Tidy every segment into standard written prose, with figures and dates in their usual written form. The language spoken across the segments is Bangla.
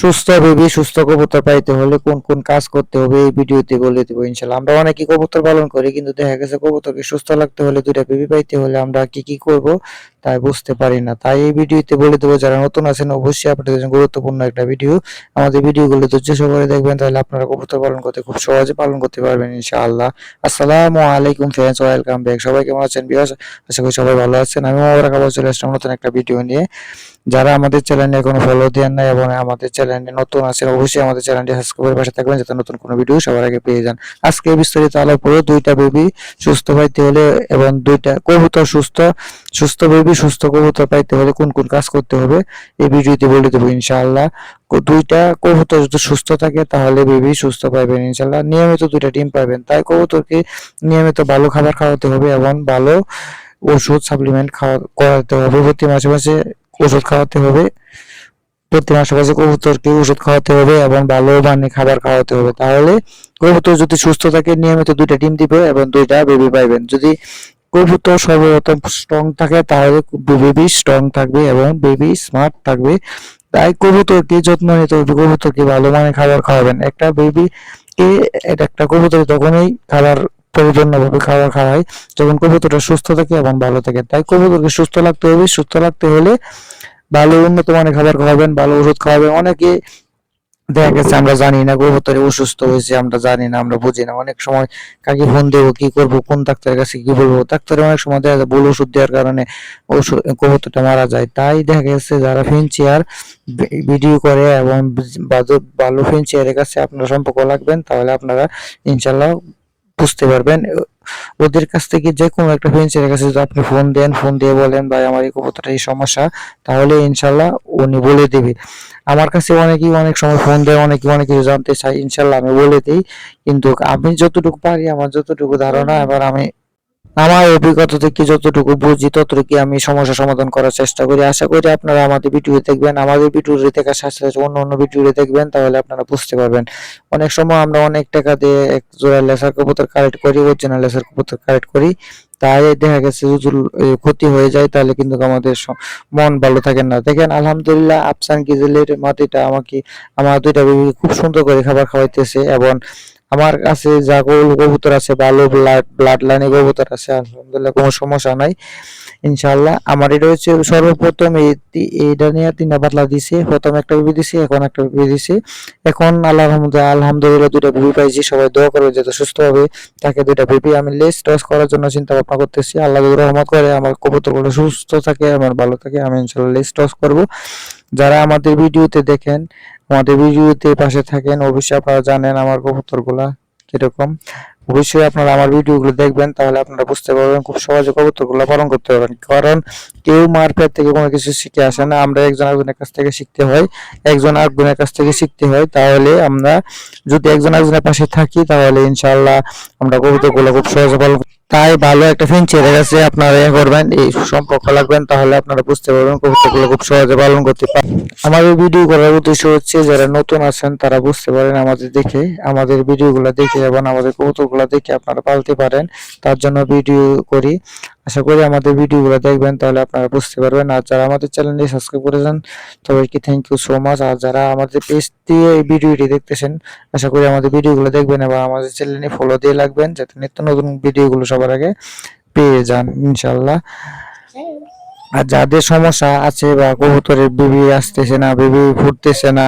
সুস্থ বেবি সুস্থ কবুতর পাইতে হলে কোন কোন কাজ করতে হবে এই ভিডিওতে বলে দেবো ইনশাল্লাহ। আমরা অনেকেই কবুতর পালন করি, কিন্তু দেখা গেছে কবুতরকে সুস্থ লাগতে হলে, দুইটা বেবি পাইতে হলে আমরা কি কি করব তাই বুঝতে পারি না। তাই এই ভিডিওতে বলে দেবো, যারা নতুন আছেন অবশ্যই আপনাদের জন্য গুরুত্বপূর্ণ একটা ভিডিও। আমাদের ভিডিওগুলো ধৈর্য সহকারে দেখবেন, তাহলে আপনারা কবুতর পালন করতে খুব সহজে পালন করতে পারবেন ইনশাআল্লাহ। আসসালামু আলাইকুম ফ্রেন্ডস, ওয়েলকাম ব্যাক। সবাই কেমন আছেন বিয়াস? আশা করি সবাই ভালো আছেন। আমি মোবারক আবার চলে আসলাম নতুন একটা ভিডিও নিয়ে। যারা আমাদের চ্যানেলে এখনো ফলো দেন নাই এবং আমাদের চ্যানেলে নতুন আছেন, অবশ্যই আমাদের চ্যানেলটি সাবস্ক্রাইব করে পাশে থাকবেন, যাতে নতুন কোনো ভিডিও সবার আগে পেয়ে যান। আজকে বিস্তারিত আলাপ করব দুইটা বেবি সুস্থ পাইতে হলে এবং দুইটা কবুতর সুস্থ সুস্থ বেবি সুস্থ কবুতর পাইতে হলে কোন কোন কাজ করতে হবে এই ভিডিওতে বলে দেবো ইনশাআল্লাহ। দুইটা কবুতর যদি সুস্থ থাকে তাহলে বেবি সুস্থ পাইবেন ইনশাআল্লাহ। নিয়মিত দুইটা ডিম পাবেন, তাই কবুতরকে নিয়মিত ভালো খাবার খাওয়াতে হবে এবং ভালো ওষুধ সাপ্লিমেন্ট করাতে হবে। প্রতি মাসে মাসে ওষুধ খাওয়াতে হবে, প্রতি মাসে মাসে কবুতরকে ওষুধ খাওয়াতে হবে এবং ভালো মানে খাবার খাওয়াতে হবে। তাহলে কবুতর যদি সুস্থ থাকে নিয়মিত দুইটা ডিম দিবে এবং দুইটা বেবি পাইবেন। যদি কবুতর সর্বপ্রথম স্ট্রং থাকে তাহলে বেবি স্ট্রং থাকবে এবং বেবি স্মার্ট থাকবে। তাই কবুতরকে যত্ন নিতে হবে, কবুতরকে ভালো মানে খাবার খাওয়াবেন। একটা বেবি কে একটা কবুতর তখনই খাবার পরিপূর্ণভাবে খাবার খাওয়ায় যখন কবুতরটা সুস্থ থাকে এবং ভালো থাকে। তাই কবুতরকে সুস্থ লাগতে হবে, সুস্থ লাগতে হলে ভালো উন্নত মানের খাবার খাওয়াবেন, ভালো ওষুধ খাওয়াবেন। অনেকে দেখা গেছে আমরা জানি না কবুতরে অসুস্থ হয়েছে, আমরা জানি না, আমরা বুঝি না। অনেক সময় কাকে ফোন দেবো, কি করব, কোন ডাক্তারের কাছে কি বলবো, ডাক্তারে অনেক সময় দেখা যায় ভুল ওষুধ দেওয়ার কারণে ওষুধ কবুতরটা মারা যায়। তাই দেখা গেছে যারা ফিনচিয়ার ভিডিও করে এবং ভালো ফিনচিয়ারের কাছে আপনারা সম্পর্ক রাখবেন, তাহলে আপনারা ইনশাল্লাহ বুঝতে পারবেন। ওদের কাছ থেকে যে কোনো একটা ফ্রেন্ডসের কাছে যদি আপনি ফোন দেন, ফোন দিয়ে বলেন ভাই আমার এই কবুতরটা এই সমস্যা, তাহলে ইনশাল্লাহ উনি বলে দিবে। আমার কাছে অনেকেই অনেক সময় ফোন দেয়, অনেকে অনেক কিছু জানতে চাই, ইনশাল্লাহ আমি বলে দিই। কিন্তু আমি যতটুকু পারি, আমার যতটুকু ধারণা, এবার আমি আমার অভিজ্ঞতা থেকে যতটুকু বুঝি ততটুকু আমি সমস্যা সমাধান করার চেষ্টা করি। আশা করি আপনারা আমাদের ভিডিও দেখবেন, আমাদের ভিডিও দেখার সাথে সাথে অন্য অন্য ভিডিও দেখবেন, তাহলে আপনারা বুঝতে পারবেন। অনেক সময় আমরা অনেক টাকা দিয়ে এক জোড়া লেসার কবুতর কালেক্ট করি, অরিজিনাল লেসার কবুতর কালেক্ট করি, তাই দেখা গেছে যদি ক্ষতি হয়ে যায় তাহলে কিন্তু আমাদের মন ভালো থাকে না। দেখেন আলহামদুলিল্লাহ আফসান গিজেলের মাটিটা আমাকে আমার দুইটা বেবি খুব সুন্দর করে খাবার খাওয়াইতেছে এবং আমার কাছে যা কবুতর আছে ভালো ব্লাড লাইনে কবুতর আছে, আলহামদুলিল্লাহ কোনো সমস্যা নাই ইনশাআল্লাহ। আমার এটা হচ্ছে সর্বপ্রথম এইটা নিয়ে তিনটা বাতলা দিছে, প্রথম একটা বেবি দিছে, এখন একটা বেবি দিছে। এখন আলহামদুলিল্লাহ দুইটা বেবি পাইছি। সবাই দোয়া করবে যাতে সুস্থ হবে তাকে দুইটা বেবি। আমি লেস টস করার জন্য চিন্তা ভাবনা করতেছি, আল্লাহ যদি রহমত করে আমার কবুতরগুলো সুস্থ থাকে, আমার ভালো থাকে, আমি ইনশাআল্লাহ লেস টস করব। যারা আমাদের ভিডিওতে দেখেন, আমাদের ভিডিওতে পাশে থাকেন, অবশ্যই আপনারা জানেন আমার কবুতরগুলা কিরকম। অবশ্যই আপনারা আমার ভিডিওগুলো দেখবেন, তাহলে আপনারা বুঝতে পারবেন, খুব সহজে কবুতরগুলো পালন করতে পারবেন। কারণ কেউ মার পেট থেকে কোনো কিছু শিখে আসে না, আমরা একজন আরেকজনের কাছ থেকে শিখতে হয়, একজন আরেকজনের কাছ থেকে শিখতে হয়। তাহলে আমরা যদি একজন আরেকজনের পাশে থাকি তাহলে ইনশাআল্লাহ আমরা কবুতরগুলো খুব সহজে পালন। তাই ভালো একটা ফিনচিয়ারের কাছে আপনারা করবেন, এই সম্পর্ক লাগবেন, তাহলে আপনারা বুঝতে পারবেন কবুতরগুলো খুব সহজে পালন করতে পারেন। আমাদের ভিডিও করার উদ্দেশ্য হচ্ছে যারা নতুন আছেন তারা বুঝতে পারেন আমাদের দেখে, আমাদের ভিডিওগুলো দেখে এবং আমাদের কবুতরগুলো দেখে আপনারা পালতে পারেন, তার জন্য ভিডিও করি। আশা করি আমাদের ভিডিওগুলো দেখবেন, তাহলে আপনারা বুঝতে পারবেন। আর যারা আমাদের চ্যানেলটি সাবস্ক্রাইব করেছেন সবাইকে থ্যাংক ইউ সো মাচ। আর যারা আমাদের পেজ দিয়ে এই ভিডিওটি দেখতেছেন, আশা করি আমাদের ভিডিওগুলো দেখবেন এবং আমাদের চ্যানেলে ফলো দিয়ে রাখবেন, যাতে নিত্য নতুন ভিডিওগুলো সবার আগে পেয়ে যান ইনশাল্লাহ। আর যাদের সমস্যা আছে বা কবুতরের বেবি আসতেছে না, বেবি ফুটতেছে না,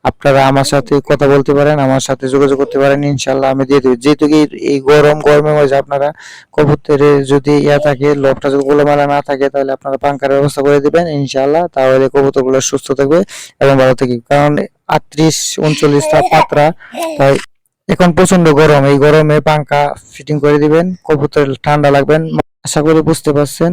আপনারা আমার সাথে কথা বলতে পারেন, আমার সাথে যোগাযোগ করতে পারেন, ইনশাল্লাহ আমি দিয়ে দেবো। যেহেতু কি এই গরমের মধ্যে আপনারা কবুতরের যদি থাকে, লবটা যদি গোলামেলা না থাকে, তাহলে আপনারা পাঙ্খার ব্যবস্থা করে দিবেন ইনশাল্লাহ, তাহলে কবুতরগুলো সুস্থ থাকবে এবং ভালো থাকবে। কারণ 38-39 তাপমাত্রা, তাই এখন প্রচন্ড গরম, এই গরমে পাঙ্খা ফিটিং করে দিবেন, কবুতর ঠান্ডা লাগবেন। আশা করি বুঝতে পারছেন।